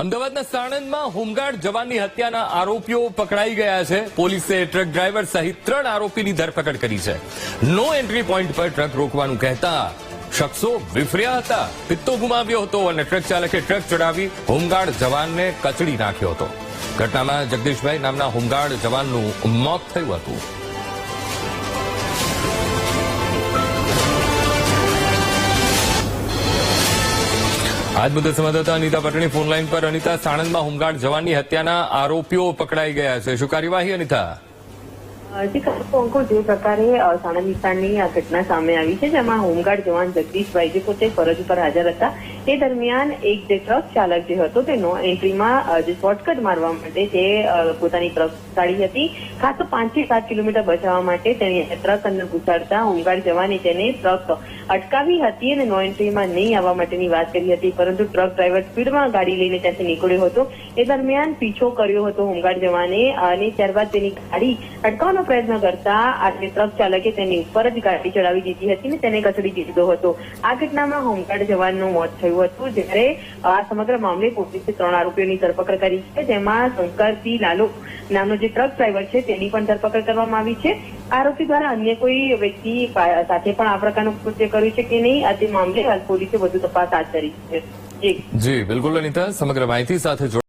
અમદાવાદના સાણંદમાં હોમગાર્ડ જવાનની હત્યાના આરોપીઓ પકડાઈ ગયા છે. પોલીસે ટ્રક ડ્રાઈવર સહિત 3 આરોપીની ધરપકડ કરી છે. નો એન્ટ્રી પોઈન્ટ પર ટ્રક રોકવાનું કહેતા શખ્સો વિફર્યા હતા. પિત્તો ગુમાવ્યો હતો અને ટ્રક ચાલકે ટ્રક ચડાવી હોમગાર્ડ જવાનને કચડી નાખ્યો હતો. ઘટનામાં જગદીશભાઈ નામના હોમગાર્ડ જવાનનું મોત થયું હતું. આજ મુદ્દે સંવાદદાતા અનિતા પટણી ફોનલાઈન પર. અનિતા, સાણંદમાં હોમગાર્ડ જવાનની હત્યાના આરોપીઓ પકડાઈ ગયા છે. શું કાર્યવાહી, અનિતા? જે પ્રકારે સાણંદ વિસ્તારની આ ઘટના સામે આવી છે, જેમાં હોમગાર્ડ જવાન જગદીશભાઈ જે પોતે ફરજ ઉપર હાજર હતા, તે દરમિયાન એક જે ટ્રક ચાલક જે હતો તે નો એન્ટ્રીમાં જે શોર્ટકટ મારવા માટે જે પોતાની ટ્રક કાઢી હતી. ખાસ તો 5 થી 7 કિલોમીટર બચાવવા માટે તેણે ટ્રક અંદર ઘુસાડતા હોમગાર્ડ જવાને તેને ટ્રક અટકાવી હતી અને નો એન્ટ્રીમાં નહીં આવવા માટેની વાત કરી હતી, પરંતુ ટ્રક ડ્રાઈવર સ્પીડમાં ગાડી લઈને ત્યાંથી નીકળ્યો હતો. એ દરમિયાન પીછો કર્યો હતો હોમગાર્ડ જવાને અને ત્યારબાદ તેની ગાડી અટકાવવાનો પ્રયત્ન કરતા આ ટ્રક ચાલકે તેની ઉપર જ ગાડી ચડાવી દીધી હતી અને તેને કચડી દીધો હતો. આ ઘટનામાં હોમગાર્ડ જવાનનું મોત થયું હતું. જ્યારે આ સમગ્ર મામલે પોલીસે 3 આરોપીઓની ધરપકડ કરી છે, જેમાં શંકરસિંહ લાલુ નામનો જે ટ્રક ડ્રાઈવર છે તેની પણ ધરપકડ કરવામાં આવી છે. આરોપી દ્વારા અન્ય કોઈ વ્યક્તિ સાથે પણ આ પ્રકારનું કૃત્ય કર્યું છે કે નહીં, આ તે મામલે હાલ પોલીસે વધુ તપાસ હાથ ધરી છે. જી બિલકુલ અનિતા, સમગ્ર માહિતી સાથે